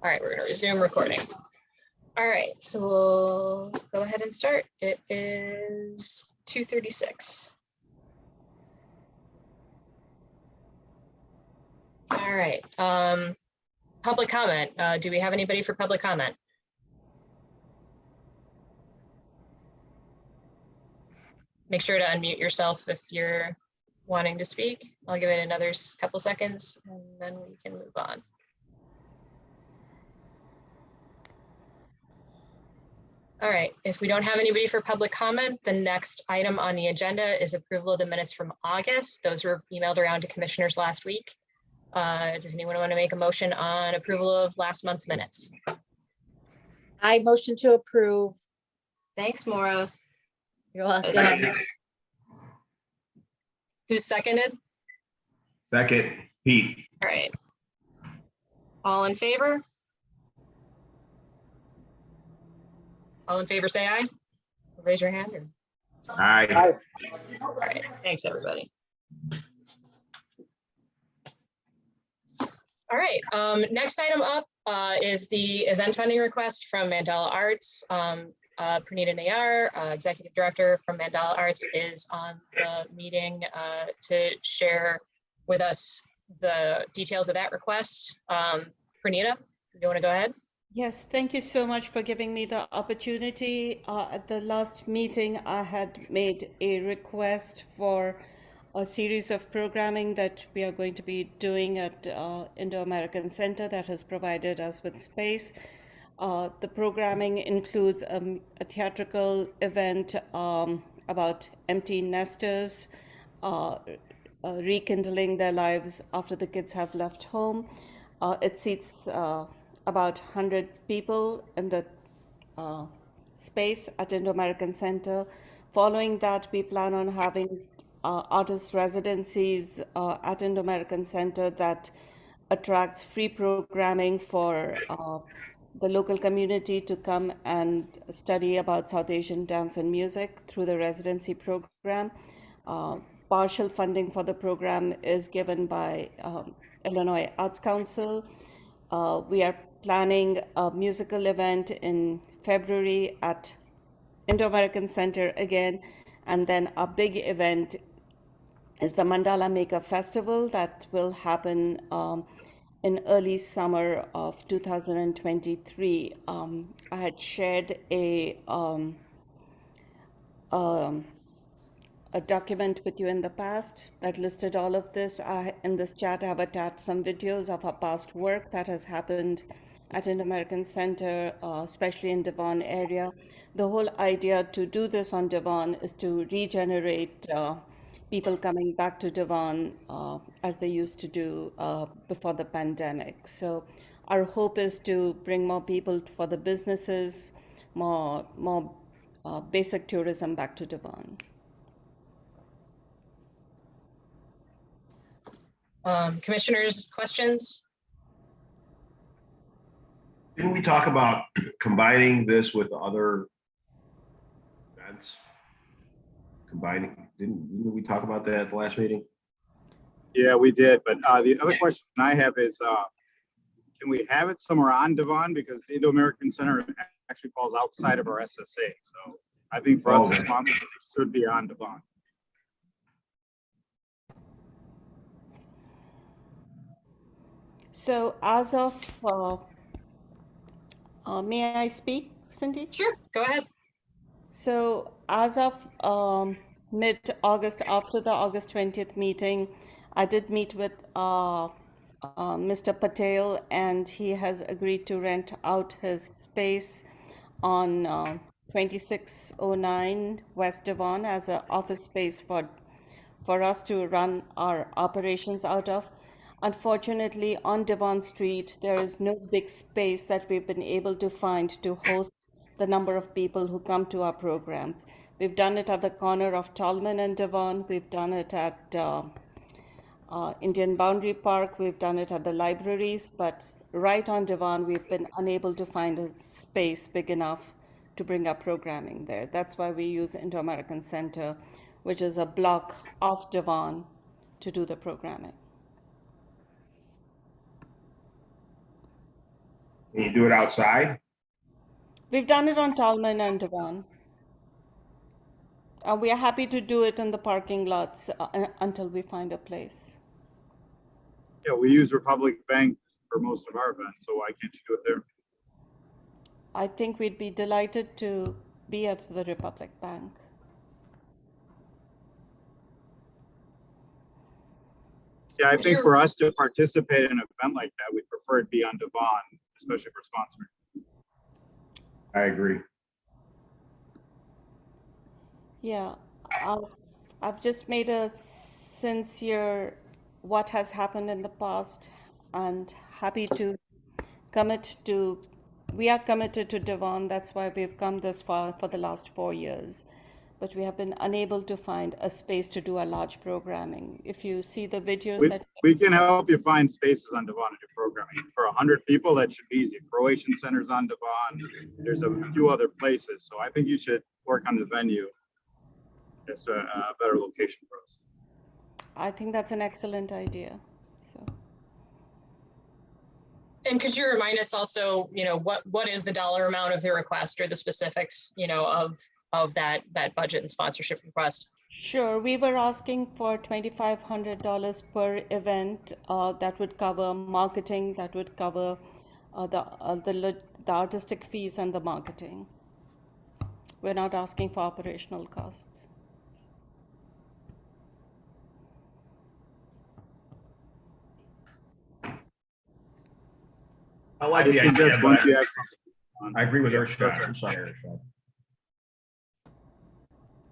All right, we're going to resume recording. All right, so we'll go ahead and start. It is 2:36. All right, public comment. Do we have anybody for public comment? Make sure to unmute yourself if you're wanting to speak. I'll give it another couple seconds and then we can move on. All right, if we don't have anybody for public comment, the next item on the agenda is approval of the minutes from August. Those were emailed around to commissioners last week. Does anyone want to make a motion on approval of last month's minutes? I motion to approve. Thanks, Maura. You're welcome. Who's seconded? Second, Pete. All right. All in favor? All in favor, say aye. Raise your hand. Aye. All right, thanks everybody. All right, next item up is the event funding request from Mandala Arts. Pranita Nayar, Executive Director from Mandala Arts, is on the meeting to share with us the details of that request. Pranita, you want to go ahead? Yes, thank you so much for giving me the opportunity. At the last meeting, I had made a request for a series of programming that we are going to be doing at Indo-American Center that has provided us with space. The programming includes a theatrical event about empty nesters, rekindling their lives after the kids have left home. It seats about 100 people in the space at Indo-American Center. Following that, we plan on having artist residencies at Indo-American Center that attracts free programming for the local community to come and study about South Asian dance and music through the residency program. Partial funding for the program is given by Illinois Arts Council. We are planning a musical event in February at Indo-American Center again, and then our big event is the Mandala Maker Festival that will happen in early summer of 2023. I had shared a document with you in the past that listed all of this. In this chat, I have attached some videos of our past work that has happened at Indo-American Center, especially in Devon area. The whole idea to do this on Devon is to regenerate people coming back to Devon as they used to do before the pandemic. So our hope is to bring more people for the businesses, more basic tourism back to Devon. Commissioners, questions? Didn't we talk about combining this with other events? Didn't we talk about that at the last meeting? Yeah, we did. But the other question I have is, can we have it somewhere on Devon? Because the Indo-American Center actually falls outside of our SSA. So I think for us, the sponsorship should be on Devon. So as of, may I speak, Cindy? Sure, go ahead. So as of mid-August, after the August 20th meeting, I did meet with Mr. Patel, and he has agreed to rent out his space on 2609 West Devon as an office space for us to run our operations out of. Unfortunately, on Devon Street, there is no big space that we've been able to find to host the number of people who come to our programs. We've done it at the corner of Tallman and Devon. We've done it at Indian Boundary Park. We've done it at the libraries, but right on Devon, we've been unable to find a space big enough to bring our programming there. That's why we use Indo-American Center, which is a block off Devon, to do the programming. Can you do it outside? We've done it on Tallman and Devon. We are happy to do it in the parking lots until we find a place. Yeah, we use Republic Bank for most of our events, so why can't you do it there? I think we'd be delighted to be at the Republic Bank. Yeah, I think Sure. for us to participate in an event like that, we'd prefer it be on Devon, especially for sponsoring. I agree. Yeah, I've just made a sincere what has happened in the past and happy to commit to, we are committed to Devon. That's why we've come this far for the last 4 years. But we have been unable to find a space to do our large programming. If you see the videos We can help you find spaces on Devon to do programming. For 100 people, that should be easy. Croatian Center's on Devon. There's a few other places. So I think you should work on the venue. It's a better location for us. I think that's an excellent idea. So And could you remind us also, what is the dollar amount of the request or the specifics, of that budget and sponsorship request? sure, we were asking for $2,500 per event. That would cover marketing, that would cover the artistic fees and the marketing. We're not asking for operational costs. I like I the idea, suggest but once you have something. I agree with Yeah, Urshad. that's right. I'm sorry, Urshad.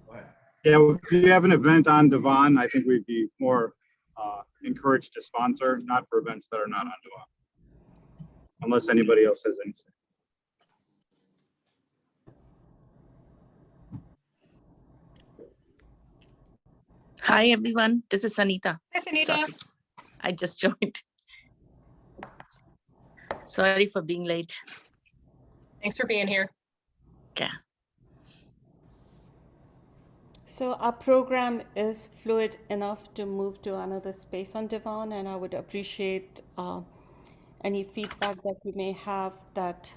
Go ahead. Yeah, if you have an event on Devon, I think we'd be more encouraged to sponsor, not for events that are not on Devon. Unless anybody else has anything. Hi, everyone. This is Sanita. Hi, Sunita. Sorry, I just joined. Sorry for being late. Thanks for being here. Yeah. So our program is fluid enough to move to another space on Devon, and I would appreciate any feedback that you may have that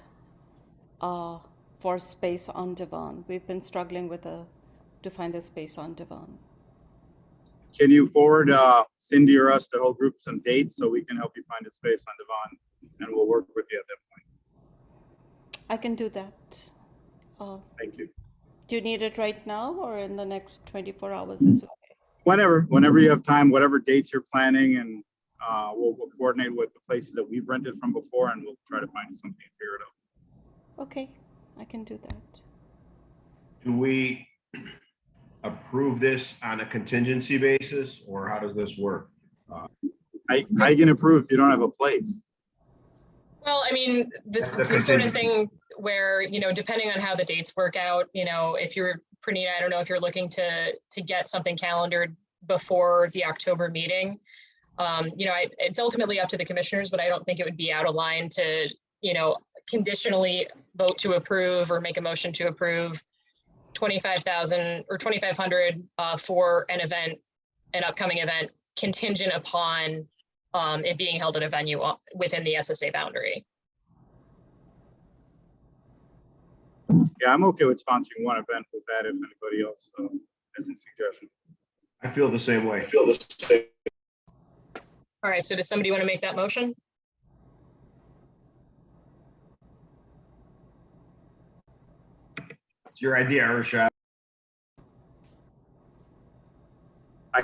for space on Devon. We've been struggling with to find a space on Devon. Can you forward Cindy or us, the whole group, some dates so we can help you find a space on Devon, and we'll work with you at that point. I can do that. Thank you. Do you need it right now or in the next 24 hours is okay? Whenever you have time, whatever dates you're planning, and we'll coordinate with the places that we've rented from before, and we'll try to find something and figure it out. Okay, I can do that. Do we approve this on a contingency basis, or how does this work? I can approve if you don't have a place. Well, I mean, this That's is the sort of contingency. thing where, depending on how the dates work out, if you're, Pranita, I don't know if you're looking to get something calendared before the October meeting. It's ultimately up to the commissioners, but I don't think it would be out of line to, conditionally vote to approve or make a motion to approve 25,000 or 2,500 for an upcoming event, contingent upon it being held at a venue within the SSA boundary. Yeah, I'm okay with sponsoring one event with that if anybody else has a suggestion. I feel the same way. All right, so does somebody want to make that motion? It's your idea, Urshad. I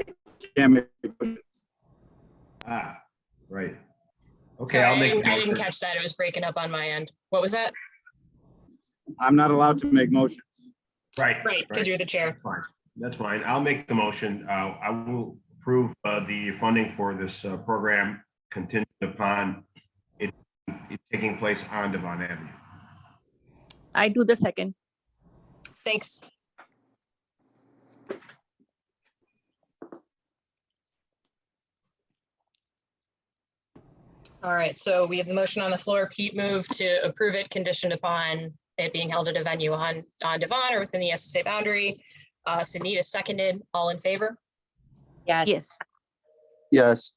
can't make motions. Ah, right. Okay, Sorry, I'll make the I didn't motion. catch that. It was breaking up on my end. What was that? I'm not allowed to make motions. Right. Right, because you're the chair. That's fine. That's fine. I'll make the motion. I will approve the funding for this program contingent upon it taking place on Devon Avenue. I do the second. Thanks. All right, so we have the motion on the floor. Pete moved to approve it conditioned upon it being held at a venue on Devon or within the SSA boundary. Sunita seconded. All in favor? Yes. Yes. Yes.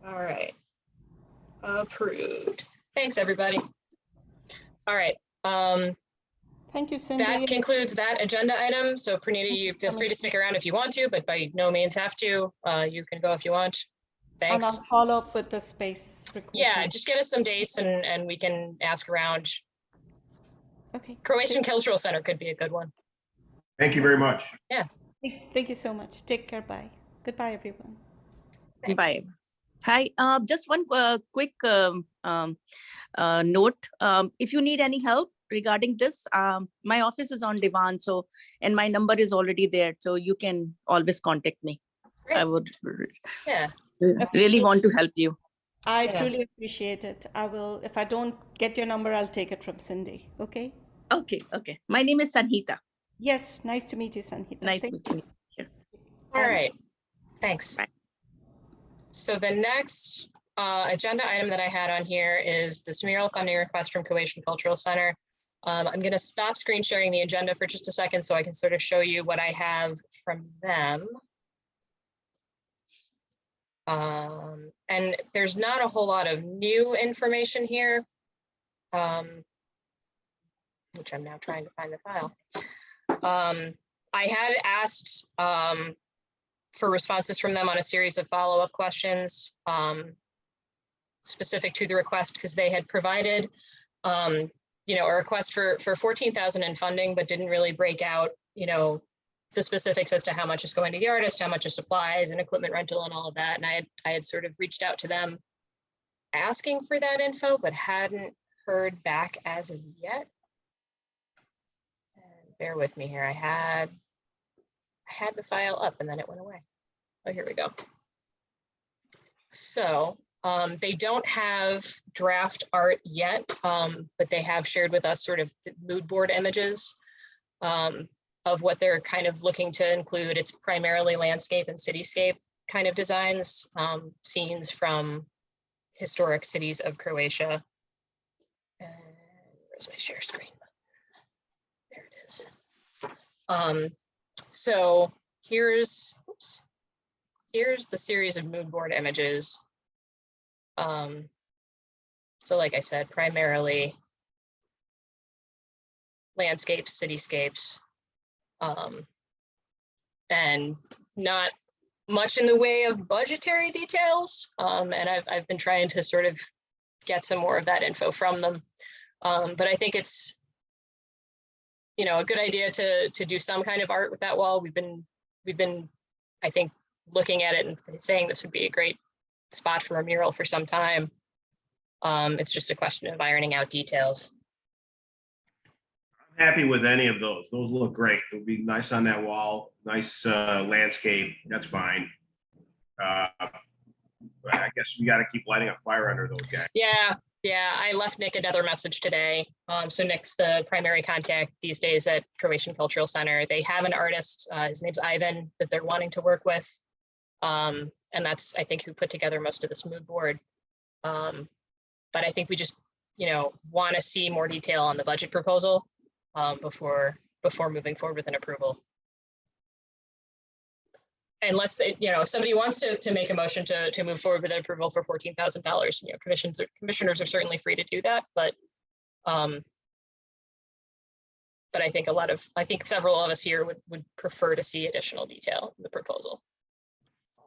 All right. Approved. Thanks, everybody. All right. Thank you, Cindy. That concludes that agenda item. So Pranita, you feel free to stick around if you want to, but by no means have to. You can go if you want. And Thanks. I'll follow up with the space Yeah, recruitment. just get us some dates and we can ask around. Okay. Croatian Cultural Center could be a good one. Thank you very much. Thank you so much. Take care. Bye. Goodbye, everyone. Thanks. Bye. Hi, just one quick note. If you need any help regarding this, my office is on Devon, so, and my number is already there, so you can always contact me. Great. I would Yeah. really want to help you. I Yeah. truly appreciate it. I will, if I don't get your number, I'll take it from Cindy. Okay? Okay, okay. My name is Sanhita. Yes. Nice to meet you, Sanhita. Nice Thank meeting you. All Bye. right. Thanks. Bye. So the next agenda item that I had on here is this mural funding request from Croatian Cultural Center. I'm going to stop screen sharing the agenda for just a second so I can sort of show you what I have from them. And there's not a whole lot of new information here, which I'm now trying to find the file. I had asked for responses from them on a series of follow-up questions specific to the request, because they had provided you know, a request for 14,000 in funding, but didn't really break out, you know, the specifics as to how much is going to the artist, how much is supplies and equipment rental and all of that. And I had sort of reached out to them asking for that info, but hadn't heard back as of yet. And bear with me here. I had the file up and then it went away. Oh, here we go. So they don't have draft art yet, but they have shared with us sort of the mood board images of what they're kind of looking to include. It's primarily landscape and cityscape kind of designs, scenes from historic cities of Croatia. And where's my share screen? There it is. So here's the series of mood board images. So like I said, primarily landscapes, cityscapes, and not much in the way of budgetary details. And I've been trying to sort of get some more of that info from them. But I think it's, you know, a good idea to do some kind of art with that wall. We've been, I think, looking at it and saying this would be a great spot for a mural for some time. It's just a question of ironing out details. I'm happy with any of those. Those look great. It would be nice on that wall, nice landscape. That's fine. I guess we got to keep lighting a fire under those guys. Yeah, I left Nick another message today. So Nick's the primary contact these days at Croatian Cultural Center. They have an artist, his name's Ivan, that they're wanting to work with. And that's, I think, who put together most of this mood board. But I think we just, you know, want to see more detail on the budget proposal before moving forward with an approval. Unless, you know, if somebody wants to make a motion to move forward with an approval for $14,000, you know, commissioners are certainly free to do that. But I think several of us here would prefer to see additional detail in the proposal.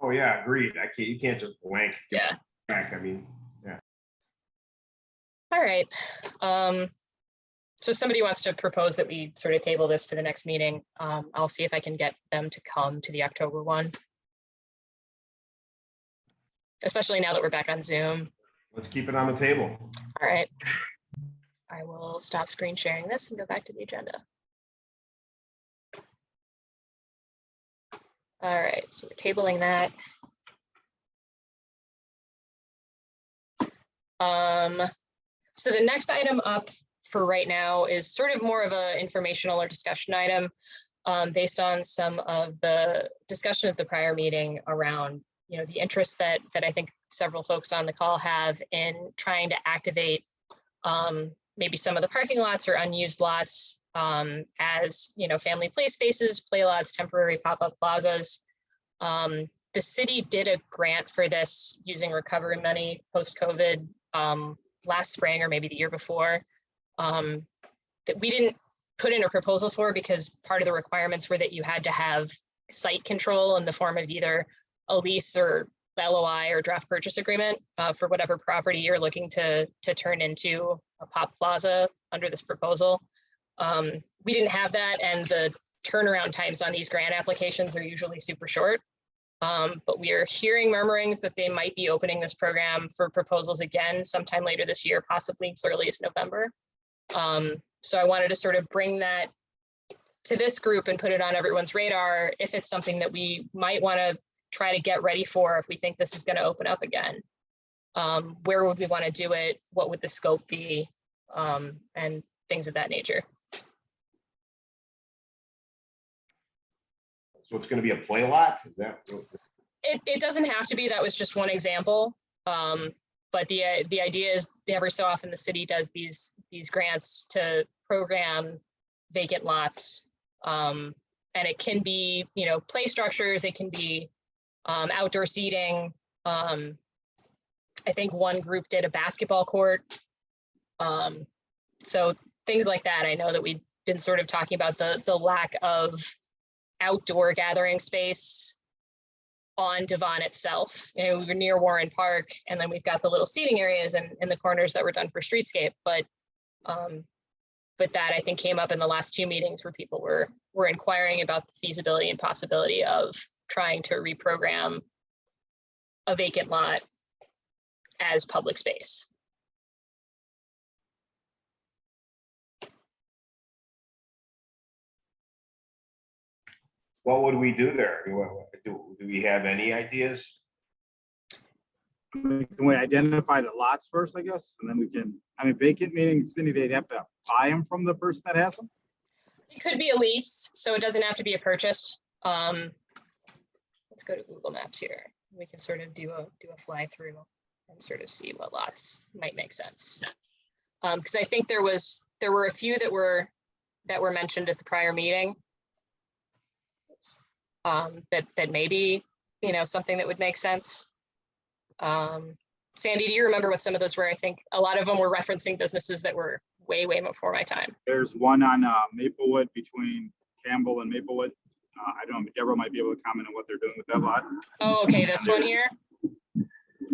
Oh yeah, agreed. You can't just blank. Yeah. Back. I mean, yeah. All right. So if somebody wants to propose that we sort of table this to the next meeting, I'll see if I can get them to come to the October one. Especially now that we're back on Zoom. Let's keep it on the table. All right. I will stop screen sharing this and go back to the agenda. All right, so we're tabling that. So the next item up for right now is sort of more of an informational or discussion item based on some of the discussion at the prior meeting around, you know, the interest that I think several folks on the call have in trying to activate maybe some of the parking lots or unused lots as, you know, family play spaces, play lots, temporary pop-up plazas. the city did a grant for this using recovery money post-COVID last spring or maybe the year before, that we didn't put in a proposal for because part of the requirements were that you had to have site control in the form of either a lease or LOI or draft purchase agreement for whatever property you're looking to turn into a pop plaza under this proposal. We didn't have that, and the turnaround times on these grant applications are usually super short. But we are hearing murmurings that they might be opening this program for proposals again sometime later this year, possibly as early as November. So I wanted to sort of bring that to this group and put it on everyone's radar if it's something that we might want to try to get ready for if we think this is going to open up again. Where would we want to do it? What would the scope be? And things of that nature. So it's going to be a play lot? Is that? It doesn't have to be. That was just one example. But the idea is every so often the city does these grants to program vacant lots. And it can be, you know, play structures. It can be outdoor seating. I think one group did a basketball court. So things like that. I know that we've been sort of talking about the lack of outdoor gathering space on Devon itself. You know, we were near Warren Park, and then we've got the little seating areas in the corners that were done for streetscape. But that I think came up in the last two meetings where people were inquiring about the feasibility and possibility of trying to reprogram a vacant lot as public space. What would we do there? Do we have any ideas? Can we identify the lots first, I guess, and then we can, I mean, vacant meaning, Cindy, they'd have to buy them from the person that has them? It could be a lease, so it doesn't have to be a purchase. Let's go to Google Maps here. We can sort of do a fly through and sort of see what lots might make sense. Because I think there were a few that were mentioned at the prior meeting. That maybe, you know, something that would make sense. Sandy, do you remember what some of those were? I think a lot of them were referencing businesses that were way before my time. There's one on Maplewood, between Campbell and Maplewood. I don't know, Deborah might be able to comment on what they're doing with that lot. Oh, okay, this one here.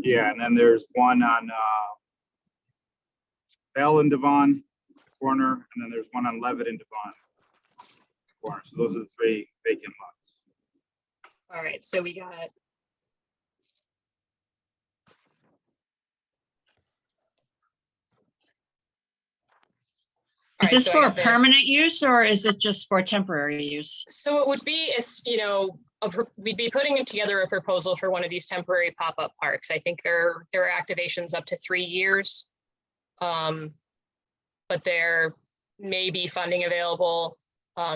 Yeah, and then there's one on Bell and Devon corner, and then there's one on Levitt and Devon corner. So those are the three vacant lots. All right, so we got. Is All right, this so I for got the- permanent use or is it just for temporary use? So it would be, you know, we'd be putting together a proposal for one of these temporary pop-up parks. I think there are activations up to 3 years. But there may be funding available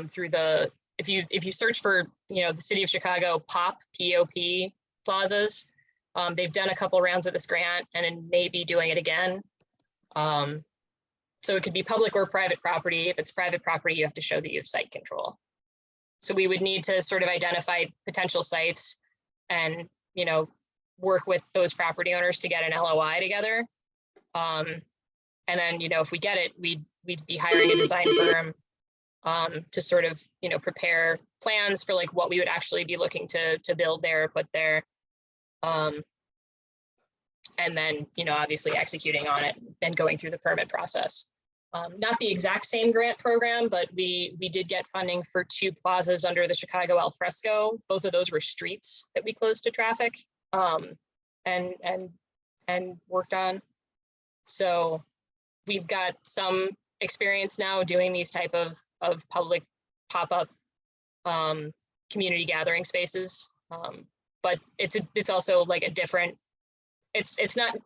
through the, if you search for, you know, the City of Chicago POP plazas, they've done a couple rounds of this grant and may be doing it again. So it could be public or private property. If it's private property, you have to show that you have site control. So we would need to sort of identify potential sites and, you know, work with those property owners to get an LOI together. And then, you know, if we get it, we'd be hiring a design firm to sort of, you know, prepare plans for like what we would actually be looking to build there, put there. And then, you know, obviously executing on it and going through the permit process. Not the exact same grant program, but we did get funding for 2 plazas under the Chicago Al Fresco. Both of those were streets that we closed to traffic and worked on. So we've got some experience now doing these type of public pop-up community gathering spaces. But it's also like a different, it's not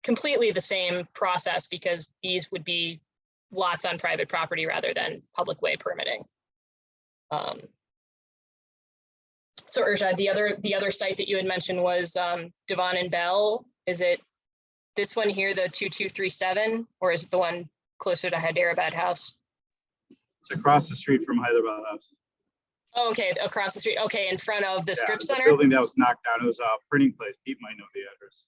completely the same process because these would be lots on private property rather than public way permitting. So Urshad, the other site that you had mentioned was Devon and Bell. Is it this one here, the 2237, or is it the one closer to Hyderabad House? It's across the street from Hyderabad House. Oh, okay, across the street. Okay, in front of the Yeah, strip the center? building that was knocked down. It was a printing place. Pete might know the address.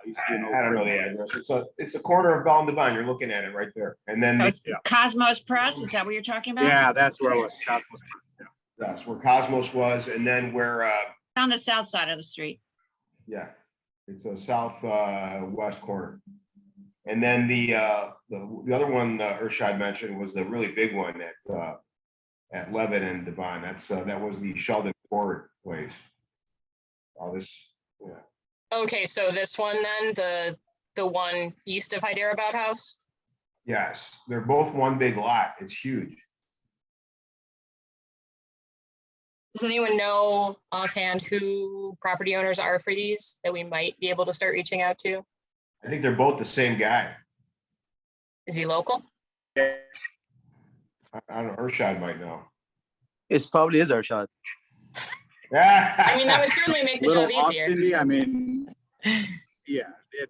Used to be an old I don't know the printing place. address. It's a corner of Bell and Devon. You're looking at it right there. And then, So it's Yeah. Cosmos Press, is that what you're talking about? Yeah, that's where it was. Cosmos Press, yeah. that's where Cosmos was, and then where, On the south side of the street. yeah, it's a southwest corner. And then the other one Urshad mentioned was the really big one at Levitt and Devon. That was the Sheldon Ford place. All this, yeah. Okay, so this one then, the one east of Hyderabad House? Yes, they're both one big lot. It's huge. Does anyone know offhand who property owners are for these that we might be able to start reaching out to? I think they're both the same guy. Is he local? I don't know, Urshad might know. It probably is our shot. I mean, that would certainly make the Little job off, easier. Cindy. I mean, yeah,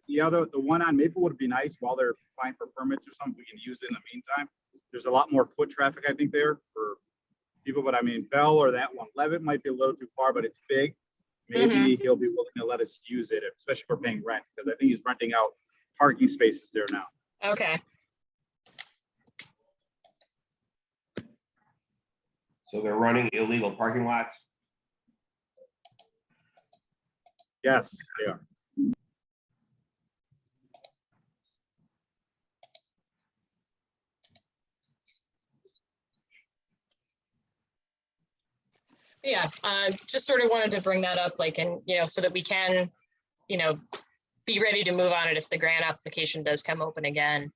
the one on Maplewood would be nice while they're applying for permits or something. We can use it in the meantime. There's a lot more foot traffic, I think, there for people, but I mean, Bell or that one, Levitt might be a little too far, but it's big. Maybe he'll be willing to let us use it, especially for paying rent, because I think he's renting out parking spaces there now. Okay, So they're running illegal parking lots. Yes, they are. yeah, just sort of wanted to bring that up, like, and, so that we can, be ready to move on it if the grant application does come open again.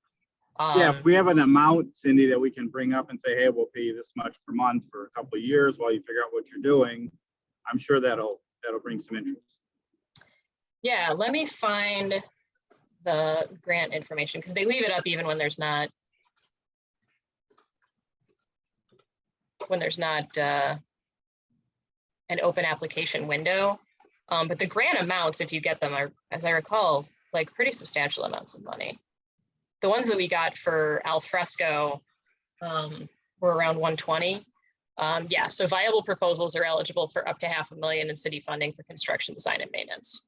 Yeah, if we have an amount, Cindy, that we can bring up and say, hey, we'll pay you this much per month for a couple of years while you figure out what you're doing, I'm sure that'll bring some interest. Yeah, let me find the grant information, because they leave it up even when there's not an open application window. But the grant amounts, if you get them, are, as I recall, like pretty substantial amounts of money. The ones that we got for al fresco were around 120. Yeah, so viable proposals are eligible for up to $500,000 in city funding for construction, design, and maintenance.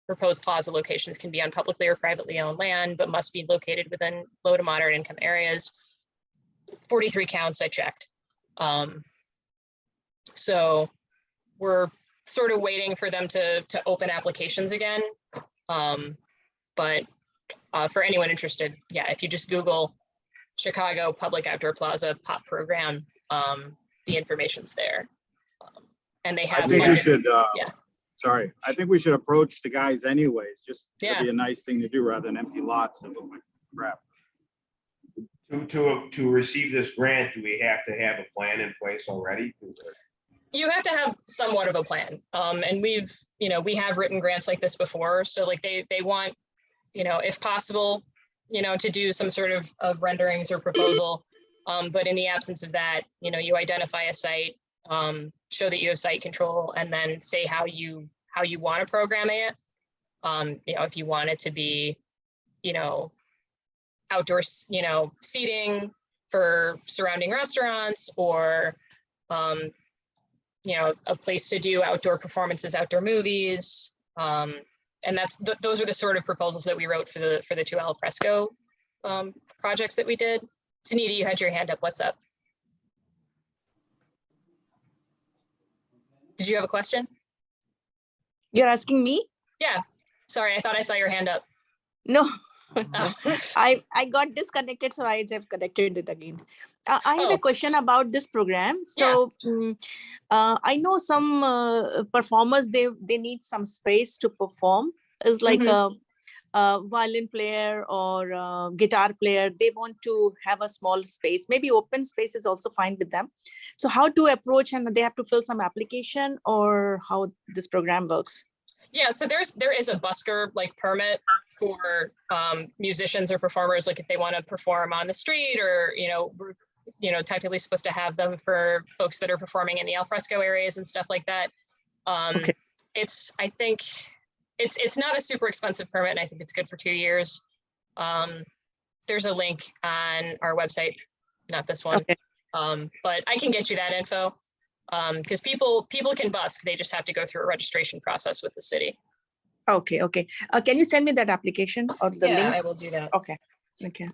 Proposed plaza locations can be on publicly or privately owned land, but must be located within low to moderate income areas. 43 counts I checked. So we're sort of waiting for them to open applications again. But for anyone interested, yeah, if you just Google Chicago Public Outdoor Plaza POP program, the information's there. And they have I think we funded, should, yeah. Sorry, I think we should approach the guys anyways, just to Yeah. be a nice thing to do rather than empty lots that look like crap. To receive this grant, do we have to have a plan in place already? You have to have somewhat of a plan. And we have written grants like this before. So like they want, if possible, to do some sort of renderings or proposal. But in the absence of that, you identify a site, show that you have site control, and then say how you want to program it. If you want it to be, outdoor, seating for surrounding restaurants, or, a place to do outdoor performances, outdoor movies. And those are the sort of proposals that we wrote for the two al fresco projects that we did. Sunita, you had your hand up. What's up? Did you have a question? You're asking me? Yeah. Sorry, I thought I saw your hand up. No, Oh. I got disconnected, so I have connected it again. I have Oh. a question about this program. So I know some performers, they need some space to perform. It's like a violin player or a guitar player. They want to have a small space. Maybe open space is also fine with them. So how to approach, and they have to fill some application, or how this program works? Yeah, so there is a busker like permit for musicians or performers, like if they want to perform on the street, or we're technically supposed to have them for folks that are performing in the alfresco areas and stuff like that. Okay. I think it's not a super expensive permit, and I think it's good for 2 years. There's a link on our website, not this one. Okay. But I can get you that info. Because people can busk, they just have to go through a registration process with the city. Okay, okay. Can you send me that application or the Yeah, link? I will do that. Okay, okay.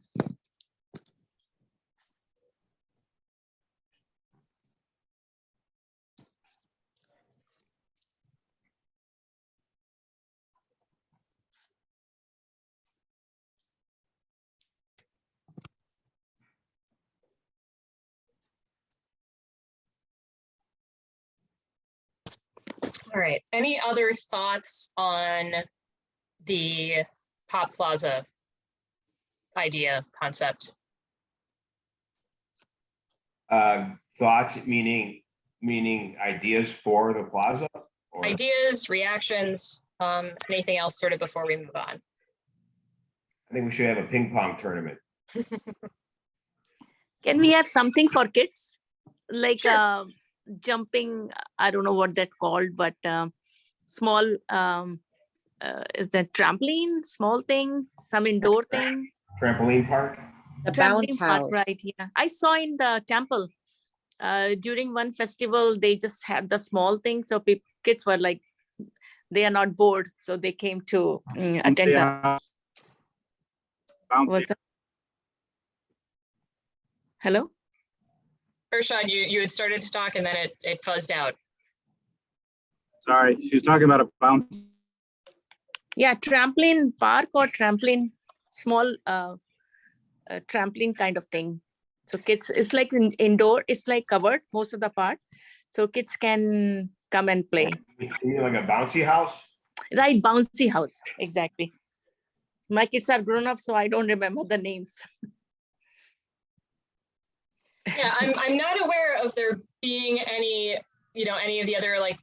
All right. Any other thoughts on the Pop Plaza idea concept? Thoughts, meaning ideas for the plaza? Or Ideas, reactions, anything else sort of before we move on? I think we should have a ping pong tournament. Can we have something for kids? Like Sure. jumping, I don't know what that called, but small, is that trampoline, small thing, some indoor thing? Trampoline park? The bounce Trampoline park, house. right, yeah. I saw in the temple, during one festival, they just had the small thing. So kids were like, they are not bored. So they came to attend that. Was that? Hello? Ershad, you had started to talk and then it fuzzed out. Sorry, she's talking about a bounce. Yeah, trampoline park or trampoline, small trampoline kind of thing. So kids, it's like indoor, it's like covered most of the part. So kids can come and play. You mean like a bouncy house? Right, bouncy house, exactly. My kids are grown up, so I don't remember the names. Yeah, I'm not aware of there being any, any of the other like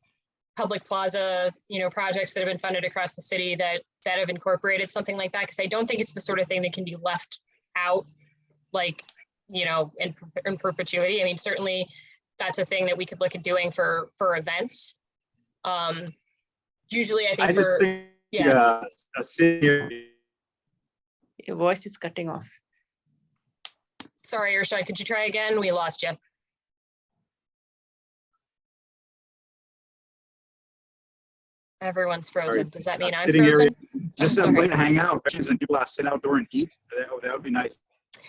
public plaza, projects that have been funded across the city that have incorporated something like that. Because I don't think it's the sort of thing that can be left out, like, in perpetuity. I mean, certainly that's a thing that we could look at doing for events. Usually, I think a senior. Your voice is cutting off. Sorry, Ershad, could you try again? We lost you. Everyone's frozen. Does that mean I'm Sitting frozen? area, just a place to hang out, and people sit outdoor and eat. That would be nice.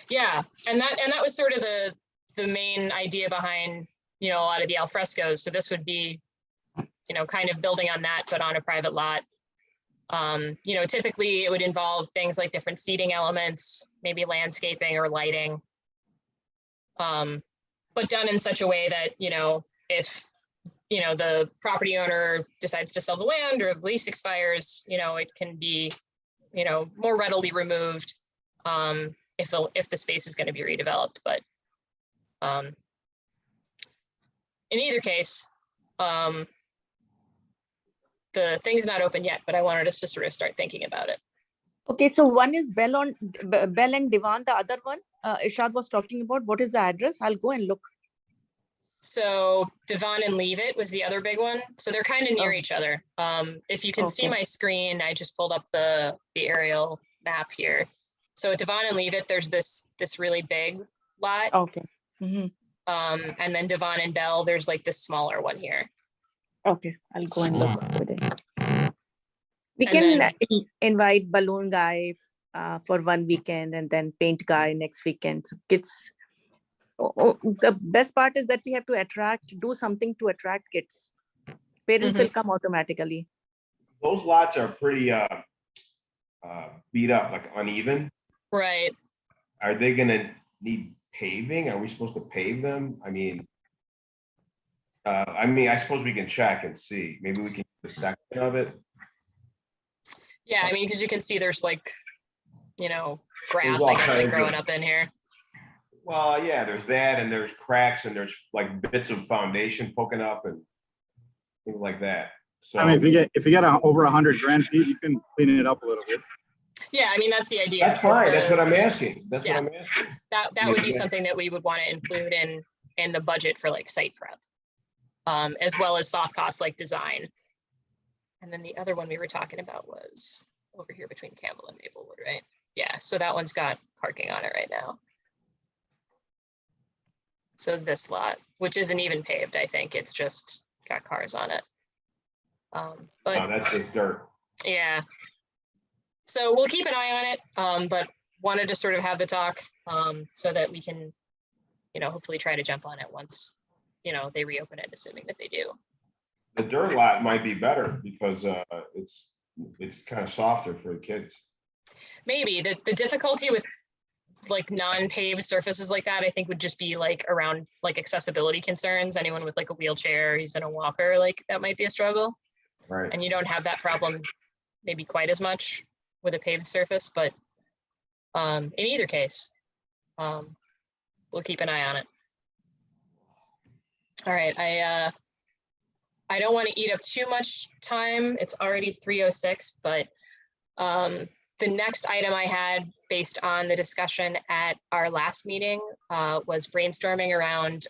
Yeah, and that was sort of the main idea behind a lot of the alfrescos. So this would be kind of building on that, but on a private lot. Typically it would involve things like different seating elements, maybe landscaping or lighting, but done in such a way that if the property owner decides to sell the land or the lease expires, it can be more readily removed if the space is going to be redeveloped. But in either case, the thing's not open yet, but I wanted us to sort of start thinking about it. Okay, so one is Bell and Devon. The other one, Irshad was talking about. What is the address? I'll go and look. So Devon and Leave It was the other big one. So they're kind of near Oh. each other. If you can see Okay. my screen, I just pulled up the aerial map here. So Devon and Leave It, there's this really big lot. Okay. Mm-hmm. And then Devon and Bell, there's like this smaller one here. Okay, I'll go and look today. We And can then- invite balloon guy for one weekend and then paint guy next weekend. So kids. The best part is that we have to do something to attract kids. Parents will come automatically. Those lots are pretty beat up, like uneven. Right. Are they gonna need paving? Are we supposed to pave them? I mean, I suppose we can check and see. Maybe we can do a section of it. Yeah, I mean, because you can see there's like, grass, all I guess, like kinds growing of- up in here. Well, yeah, there's that, and there's cracks, and there's like bits of foundation poking up and things like that. So I mean, if you get over 100 grand feet, you can clean it up a little bit. Yeah, I mean, that's the idea. that's fine. That's what I'm asking. That's Yeah. what I'm asking. That would be Yeah. something that we would want to include in the budget for like site prep, as well as soft costs like design. And then the other one we were talking about was over here between Campbell and Maplewood, right? Yeah, so that one's got parking on it right now. So this lot, which isn't even paved, I think it's just got cars on it. No, But that's just dirt. yeah. So we'll keep an eye on it, but wanted to sort of have the talk so that we can, hopefully try to jump on it once, they reopen it, assuming that they do. The dirt lot might be better because it's kind of softer for the kids. Maybe the difficulty with like non-paved surfaces like that, I think would just be like around like accessibility concerns. Anyone with like a wheelchair, who's in a walker, like that might be a struggle. Right. And you don't have that problem maybe quite as much with a paved surface, but in either case, we'll keep an eye on it. All right, I don't want to eat up too much time. It's already 3:06, but the next item I had based on the discussion at our last meeting was brainstorming around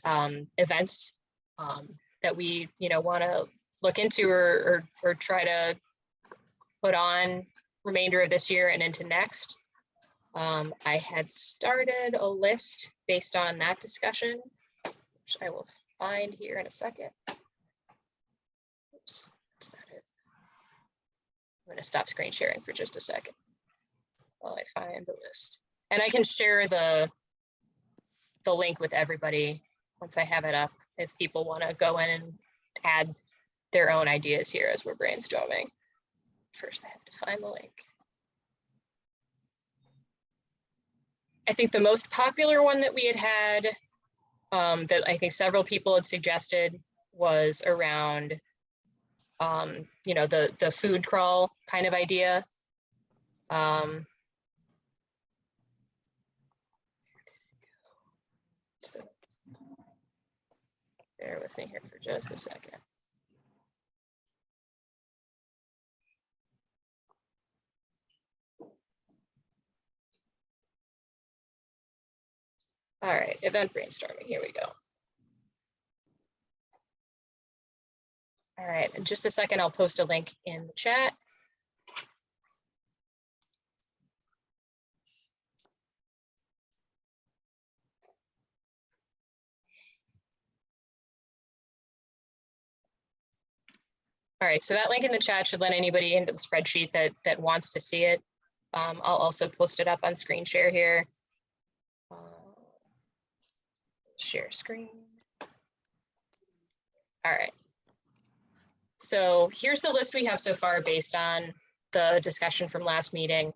events that we want to look into or try to put on remainder of this year and into next. I had started a list based on that discussion, which I will find here in a second. Oops, that's not it. I'm going to stop screen sharing for just a second while I find the list. And I can share the link with everybody once I have it up, if people want to go in and add their own ideas here as we're brainstorming. First, I have to find the link. I think the most popular one that we had that I think several people had suggested was around, the food crawl kind of idea. Bear with me here for just a second. All right, event brainstorming, here we go. All right, in just a second, I'll post a link in the chat. All right, so that link in the chat should let anybody into the spreadsheet that wants to see it. I'll also post it up on screen share here. Share screen. All right. So here's the list we have so far based on the discussion from last meeting.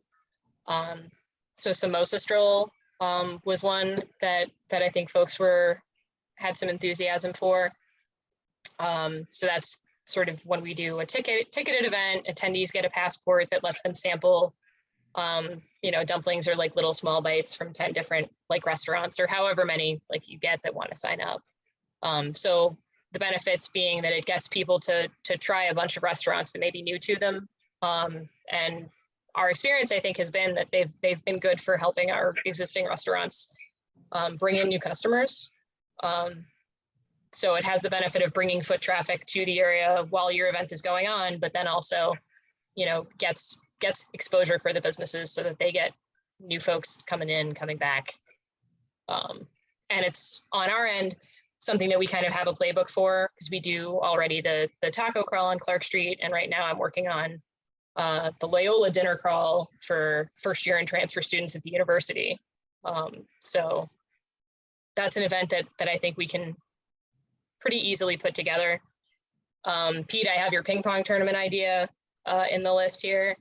So Samosa Stroll was one that I think folks had some enthusiasm for. So that's sort of when we do a ticketed event, attendees get a passport that lets them sample dumplings or like little small bites from 10 different like restaurants or however many like you get that want to sign up. So the benefits being that it gets people to try a bunch of restaurants that may be new to them. And our experience, I think, has been that they've been good for helping our existing restaurants bring in new customers. So it has the benefit of bringing foot traffic to the area while your event is going on, but then also, gets exposure for the businesses so that they get new folks coming in, coming back. And it's on our end, something that we kind of have a playbook for because we do already the taco crawl on Clark Street. And right now I'm working on the Loyola dinner crawl for first year and transfer students at the university. So that's an event that I think we can pretty easily put together. Pete, I have your ping pong tournament idea in the list here.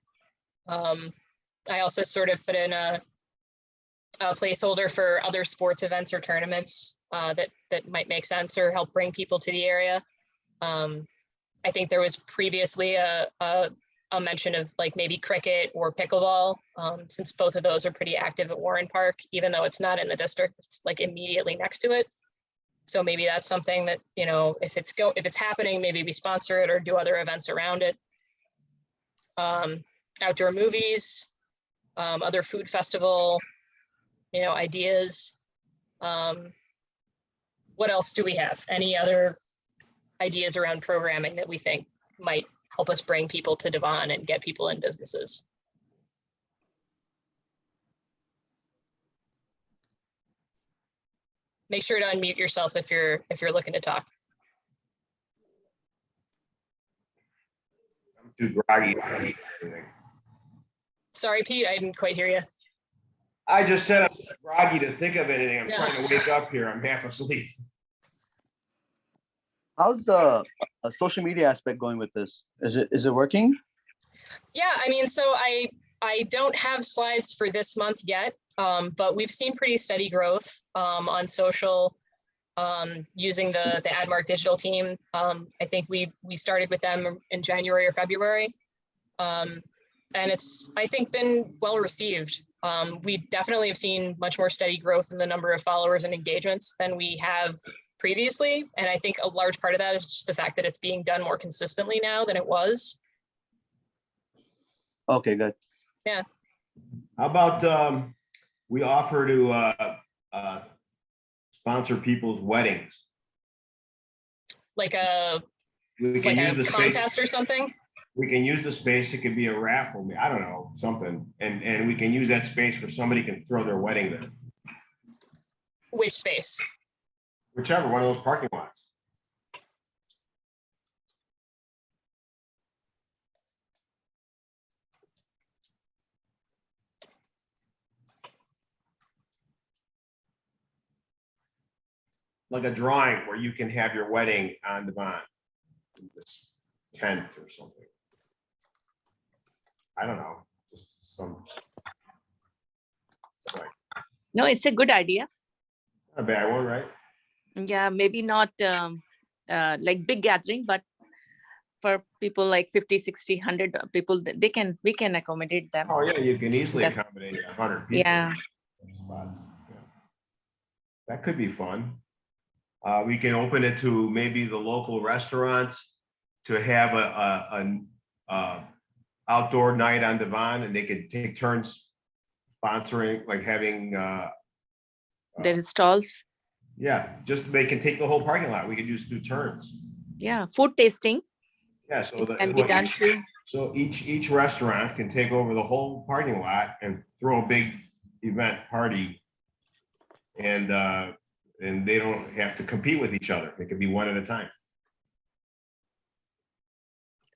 I also sort of put in a placeholder for other sports events or tournaments that might make sense or help bring people to the area. I think there was previously a mention of like maybe cricket or pickleball, since both of those are pretty active at Warren Park, even though it's not in the district, it's like immediately next to it. So maybe that's something that, if it's happening, maybe we sponsor it or do other events around it. Outdoor movies, other food festival, ideas. What else do we have? Any other ideas around programming that we think might help us bring people to Devon and get people in businesses? make sure to unmute yourself if you're looking to talk. I'm too groggy. Sorry, Pete, I didn't quite hear you. I just said I'm groggy to think of anything. I'm Yeah. trying to wake up here. I'm half asleep. How's the social media aspect going with this? Is it working? Yeah, I mean, so I don't have slides for this month yet, but we've seen pretty steady growth on social using the AdMark digital team. I think we started with them in January or February. And it's, I think, been well received. We definitely have seen much more steady growth in the number of followers and engagements than we have previously. And I think a large part of that is just the fact that it's being done more consistently now than it was. Okay, good. Yeah. How about we offer to sponsor people's weddings? Like a We can use the space. contest or something? We can use the space. It could be a raffle. I don't know, something. And we can use that space for somebody can throw their wedding there. Which space? Whichever, one of those parking lots. Like a drawing where you can have your wedding on Devon. This tent or something. I don't know, just some. Like, No, it's a good idea. not a bad one, right? Yeah, maybe not like big gathering, but for people like 50, 60, 100 people, we can accommodate them. Oh, yeah, you can easily That's- accommodate 100 people. Yeah. Spots, yeah. That could be fun. We can open it to maybe the local restaurants to have a outdoor night on Devon, and they could take turns sponsoring, like having, There is stalls. yeah, just they can take the whole parking lot. We could just do turns. Yeah, food tasting Yeah, so can be done too. So each restaurant can take over the whole parking lot and throw a big event party. And they don't have to compete with each other. They could be one at a time.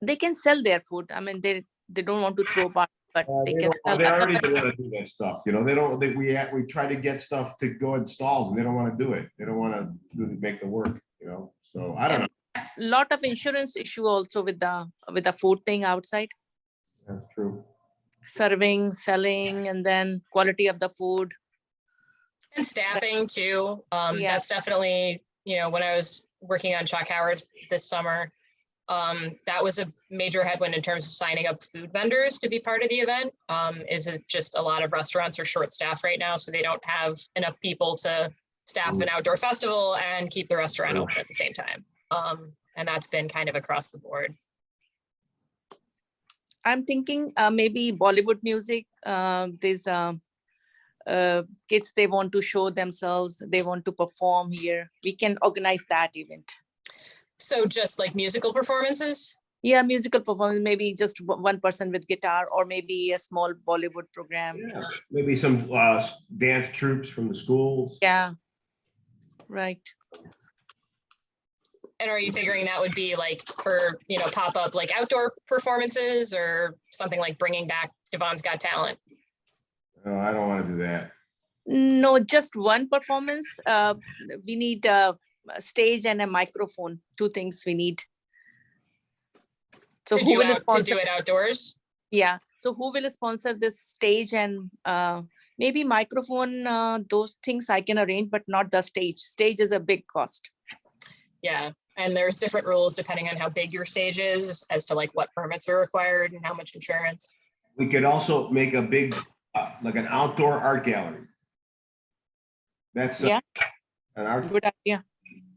They can sell their food. I mean, they don't want to throw parties, but they can sell. They already don't want to do that stuff. You know, they don't. We try to get stuff to go in stalls, and they don't want to do it. They don't want to make the work. You know, so I don't know. Lot of insurance issue also with the food thing outside. That's true. Serving, selling, and then quality of the food. And staffing too. Yeah. That's definitely, when I was working on Chalk Howard this summer, that was a major headwind in terms of signing up food vendors to be part of the event. Is it just a lot of restaurants are short staffed right now, so they don't have enough people to staff an outdoor festival and keep the restaurant open at the same time. And that's been kind of across the board. I'm thinking maybe Bollywood music. There's kids, they want to show themselves, they want to perform here. We can organize that event. So just like musical performances? Yeah, musical performance, maybe just one person with guitar, or maybe a small Bollywood program. Yeah, maybe some dance troops from the schools. Yeah, right. And are you figuring that would be like for, pop-up like outdoor performances or something like bringing back Devon's Got Talent? Oh, I don't want to do that. No, just one performance. We need a stage and a microphone. Two things we need. So who will to sponsor? do it outdoors? Yeah. So who will sponsor this stage and maybe microphone? Those things I can arrange, but not the stage. Stage is a big cost. Yeah. And there's different rules depending on how big your stage is as to like what permits are required and how much insurance. We could also make a big, like an outdoor art gallery. That's Yeah. an art, Good idea.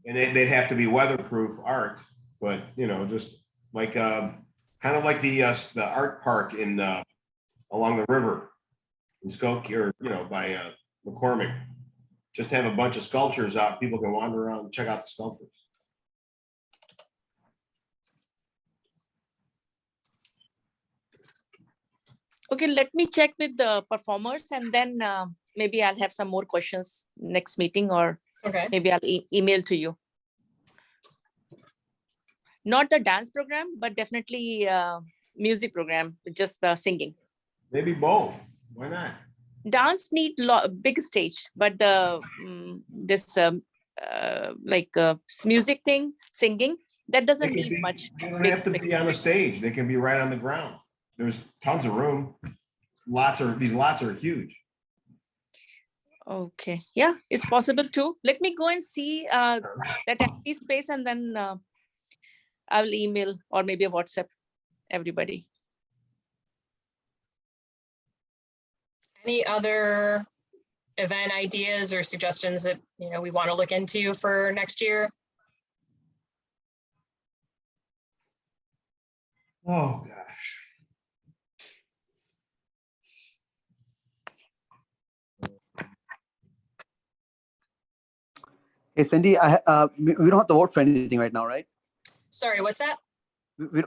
and they'd have to be weatherproof art, but just like kind of like the art park in along the river in Skokie, or by McCormick. Just have a bunch of sculptures out. People can wander around and check out the sculptures. Okay, let me check with the performers, and then maybe I'll have some more questions next meeting, or Okay. Maybe I'll email to you. Not the dance program, but definitely music program, just singing. Maybe both. Why not? Dance need big stage, but the music thing, singing, that They doesn't can need be, much. they don't big have to space. be on the stage. They can be right on the ground. There's tons of room. These lots are huge. Okay, yeah, it's possible too. Let me go and see that empty space, and then I will email or maybe a WhatsApp everybody. Any other event ideas or suggestions that, you know, we want to look into for next year? Oh, gosh. Hey, Cindy, we don't have to vote for anything right now, right? Sorry, what's that?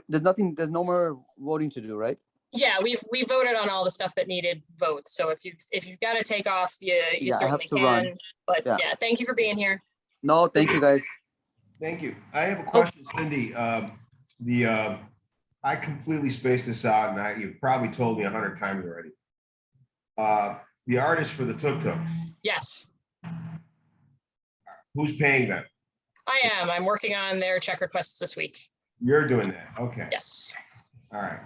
There's no more voting to do, right? Yeah, we voted on all the stuff that needed votes. So if you've got to take off, you Yeah, I have certainly to can. run. But Yeah. yeah, thank you for being here. No, thank you guys. Thank you. I have a question, Cindy. I completely spaced this out, and you've probably told me 100 times already. The artist for the tuk-tuk, Yes, who's paying them? I am. I'm working on their check requests this week. You're doing that. Okay. Yes. All right.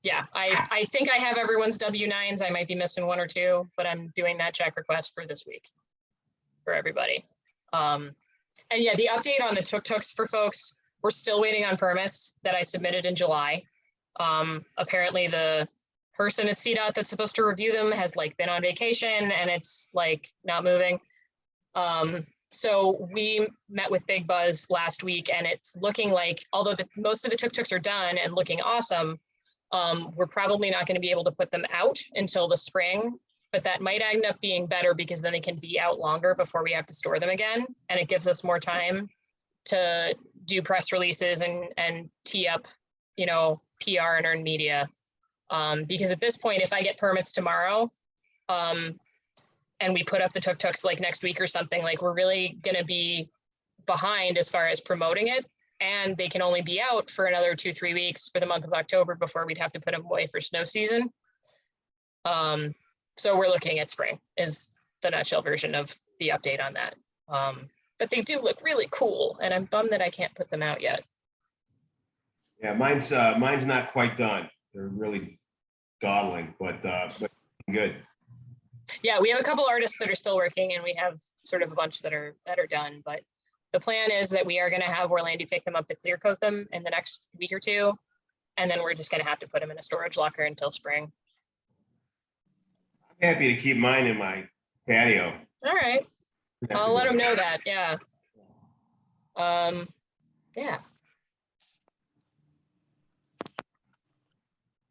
Yeah, I think I have everyone's W-9s. I might be missing one or two, but I'm doing that check request for this week for everybody. And yeah, the update on the tuk-tuks for folks, we're still waiting on permits that I submitted in July. Apparently the person at CDOT that's supposed to review them has like been on vacation and it's like not moving. So we met with Big Buzz last week and it's looking like, although most of the tuk-tuks are done and looking awesome, we're probably not going to be able to put them out until the spring, but that might end up being better because then they can be out longer before we have to store them again. And it gives us more time to do press releases and tee up, you know, PR and earn media. Because at this point, if I get permits tomorrow, and we put up the tuk-tuks like next week or something, like we're really going to be behind as far as promoting it. And they can only be out for another 2-3 weeks for the month of October before we'd have to put them away for snow season. So we're looking at spring is the nutshell version of the update on that. But they do look really cool and I'm bummed that I can't put them out yet. Yeah, mine's not quite done. They're really dawdling, but good. Yeah, we have a couple artists that are still working and we have sort of a bunch that are done, but the plan is that we are going to have Orlando pick them up to clear coat them in the next week or two. And then we're just going to have to put them in a storage locker until spring. I'm happy to keep mine in my patio. All right. I'll let them know that. Yeah. Yeah.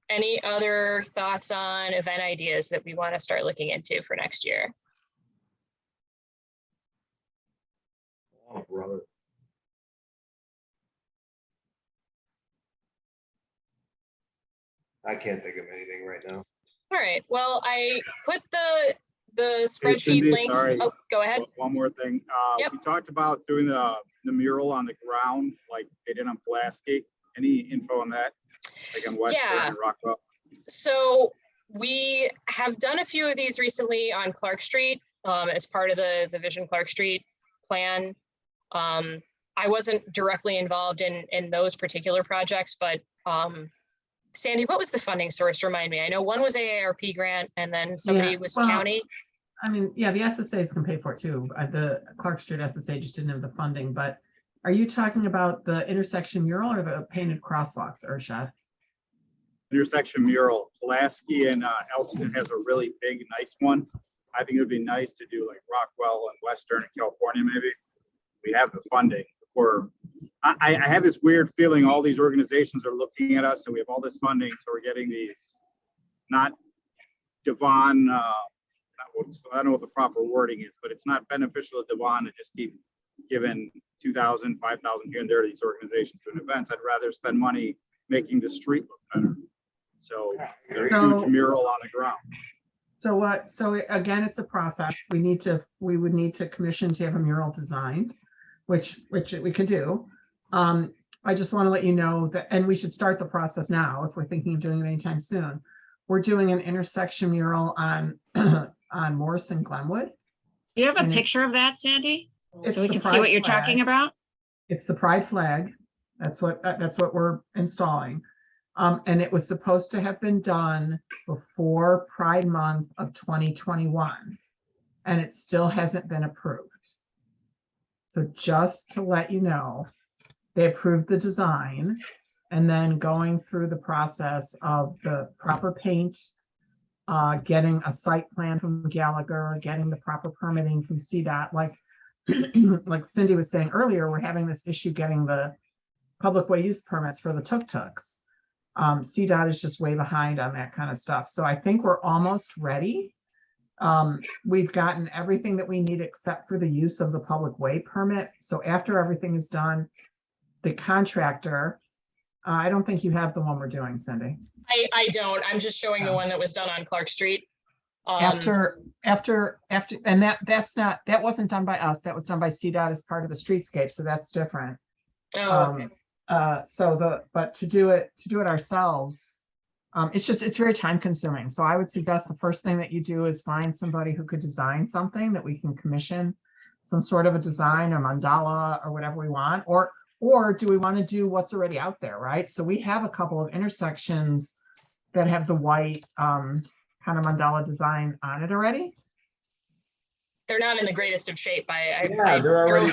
Any other thoughts on event ideas that we want to start looking into for next year? Oh, brother. I can't think of anything right now. All right. Well, I put the spreadsheet Cindy, link. sorry. Oh, go ahead. One more thing. Yep. We talked about doing the mural on the ground, like they did on Pulaski. Any info on that? Like on Western and Rockwell? So we have done a few of these recently on Clark Street as part of the Vision Clark Street plan. I wasn't directly involved in those particular projects, but Sandy, what was the funding source? Remind me. I know one was AARP grant and then somebody was county. I mean, yeah, the SSAs can pay for it too. The Clark Street SSA just didn't have the funding, but are you talking about the intersection mural or the painted crosswalks, Urshad? Intersection mural. Pulaski and Elston has a really big, nice one. I think it would be nice to do like Rockwell and Western and California, maybe. We have the funding. I have this weird feeling all these organizations are looking at us and we have all this funding, so we're getting these not Devon, I don't know what the proper wording is, but it's not beneficial to Devon to just keep giving 2,000, 5,000 here and there to these organizations to events. I'd rather spend money making the street look better. So there's a huge mural on the ground. So again, it's a process. We would need to commission to have a mural designed, which we could do. I just want to let you know that, and we should start the process now if we're thinking of doing it anytime soon. We're doing an intersection mural on on Morrison Glenwood. Do you have a And picture of that, Sandy? It's So we the can see pride what you're flag. talking about? It's the pride flag. That's what we're installing. And it was supposed to have been done before Pride Month of 2021. And it still hasn't been approved. So just to let you know, they approved the design and then going through the process of the proper paint, getting a site plan from Gallagher, getting the proper permitting from CDOT. Like Cindy was saying earlier, we're having this issue getting the public way use permits for the tuk-tuks. CDOT is just way behind on that kind of stuff. So I think we're almost ready. We've gotten everything that we need except for the use of the public way permit. So after everything is done, the contractor, I don't think you have the one we're doing, Cindy. I don't. I'm just showing the one that was done on Clark Street. After, and that wasn't done by us. That was done by CDOT as part of the streetscape. So that's different. Oh, okay. But to do it ourselves, it's very time consuming. So I would suggest the first thing that you do is find somebody who could design something that we can commission, some sort of a design, a mandala or whatever we want, or do we want to do what's already out there, right? So we have a couple of intersections that have the white kind of mandala design on it already. They're not in the greatest of shape. I they're already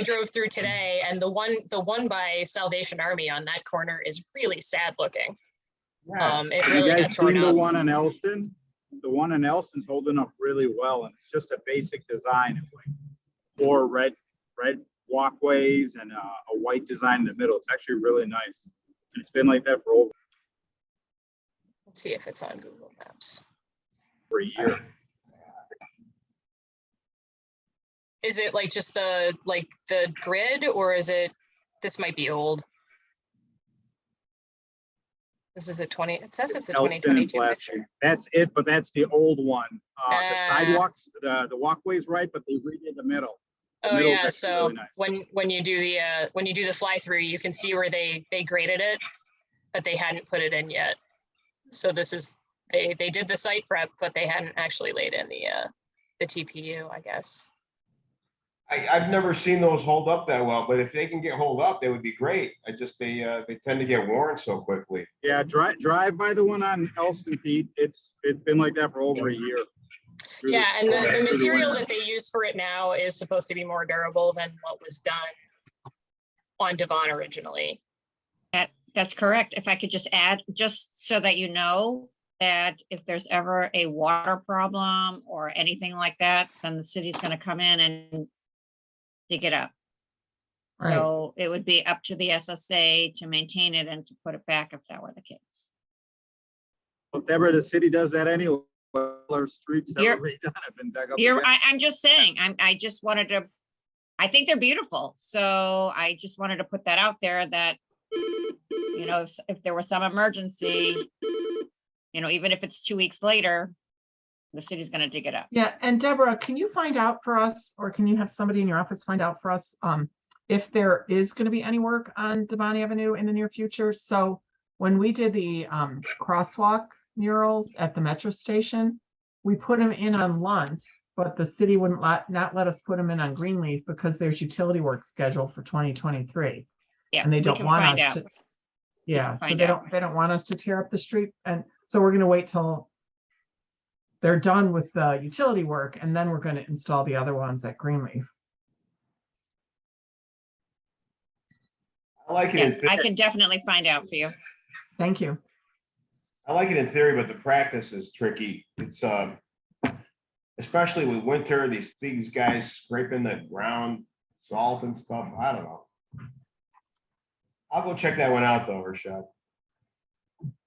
drove through today, and the one by Salvation Army on that corner is really sad looking. Yes. It Have really you got guys torn seen the up. one in Elston? The one in Elston's holding up really well, and it's just a basic design of like 4 red walkways and a white design in the middle. It's actually really nice. And it's been like that for over Let's see if it's on Google Maps. a year. Is it like just the grid, or is it, this might be old. This is it says it's a Elston and 2022 Platt picture. Street. That's it, but that's the old one. The sidewalks, the walkway's right, but they redid the middle. The Oh middle's yeah, actually so really nice. when you do the fly through, you can see where they graded it, but they hadn't put it in yet. So this is, they did the site prep, but they hadn't actually laid in the TPU, I guess. I've never seen those hold up that well, but if they can get hold up, they would be great. They tend to get worn so quickly. Yeah, drive by the one on Elston, Pete. It's been like that for over a year. Really. Yeah, and the Through material winter. that they use for it now is supposed to be more durable than what was done on Devon originally. That's correct. If I could just add, just so that you know, that if there's ever a water problem or anything like that, then the city's going to come in and dig it up. Right. So it would be up to the SSA to maintain it and to put it back if that were the case. Whatever the city does that anyway. Our streets that You're- were redone have been dug up. You're, again. I'm just saying, I just wanted to, I think they're beautiful. So I just wanted to put that out there that, you know, if there was some emergency, you know, even if it's 2 weeks later, the city's gonna dig it up. Yeah, and Deborah, can you find out for us, or can you have somebody in your office find out for us, if there is going to be any work on Devon Avenue in the near future? So when we did the crosswalk murals at the metro station, we put them in on Lunt, but the city wouldn't not let us put them in on Greenleaf because there's utility work scheduled for 2023. Yeah, And they we don't can want find us out. to. Yeah, so find they out. don't want us to tear up the street, and so we're gonna wait till they're done with the utility work, and then we're gonna install the other ones at Greenleaf. I like it. Yes, in I theory. can definitely find out for you. Thank you. I like it in theory, but the practice is tricky. It's especially with winter, these guys scraping the ground, salt and stuff. I don't know. I'll go check that one out though, Rashad.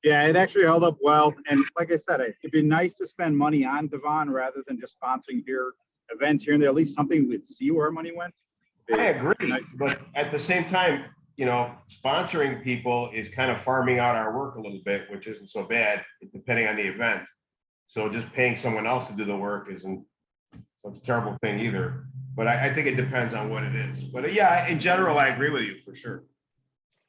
Yeah, it actually held up well. And like I said, it'd be nice to spend money on Devon rather than just sponsoring events here and there. At least something we'd see where money went. I agree, but at the same time, you know, sponsoring people is kind of farming out our work a little bit, which isn't so bad, depending on the event. So just paying someone else to do the work isn't such a terrible thing either. But I think it depends on what it is. But yeah, in general, I agree with you for sure.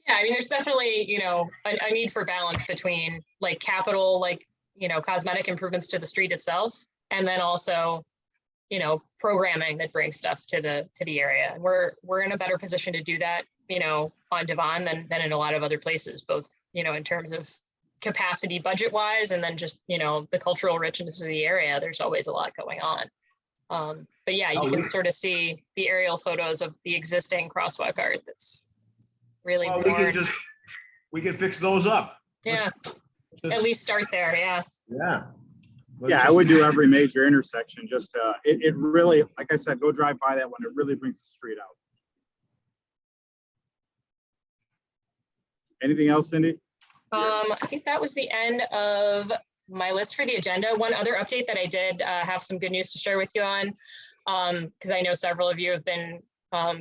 Yeah, I mean, there's definitely, you know, a need for balance between like capital, like, you know, cosmetic improvements to the street itself, and then also, you know, programming that brings stuff to the area. And we're in a better position to do that, you know, on Devon than in a lot of other places, both, you know, in terms of capacity budget wise, and then just, you know, the cultural richness of the area. There's always a lot going on. But yeah, you can sort of see the aerial photos of the existing crosswalk art that's really Well, worn. we can fix those up. Yeah, at least start there, yeah. Yeah. Yeah, I would do every major intersection, just, it really, like I said, go drive by that one, it really brings the street out. Anything else, Cindy? I think that was the end of my list for the agenda. One other update that I did have some good news to share with you on, because I know several of you have been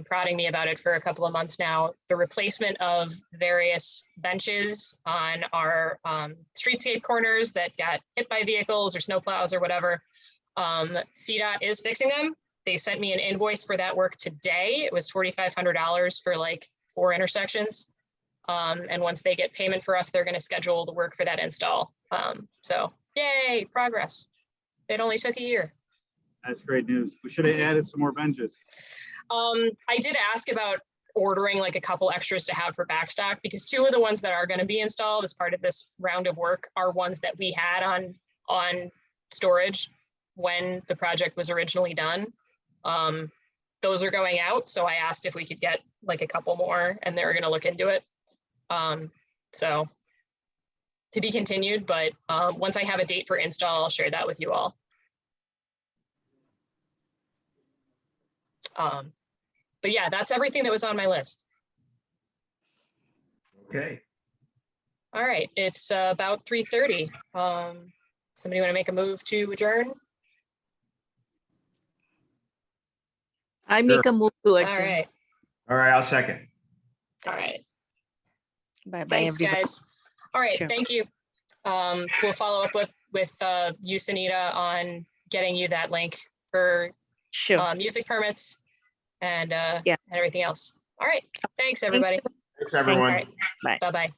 prodding me about it for a couple of months now. The replacement of various benches on our streetscape corners that got hit by vehicles or snowplows or whatever. CDOT is fixing them. They sent me an invoice for that work today. It was $4,500 for like 4 intersections. And once they get payment for us, they're going to schedule the work for that install. So yay, progress. It only took a year. That's great news. We should have added some more benches. I did ask about ordering like a couple extras to have for backstock, because 2 of the ones that are going to be installed as part of this round of work are ones that we had on storage when the project was originally done. Those are going out. So I asked if we could get like a couple more, and they were going to look into it. So to be continued, but once I have a date for install, I'll share that with you all. But yeah, that's everything that was on my list. Okay. All right, it's about 3:30. Somebody want to make a move to adjourn? I make a move to All adjourn. right, All right, I'll second. all right. Bye bye, Thanks, everybody. guys. All right, Sure. thank you. We'll follow up with you, Sunita, on getting you that link for Sure. music permits and Yeah. everything else. All right, thanks, everybody. Thanks, everyone. All right, bye-bye.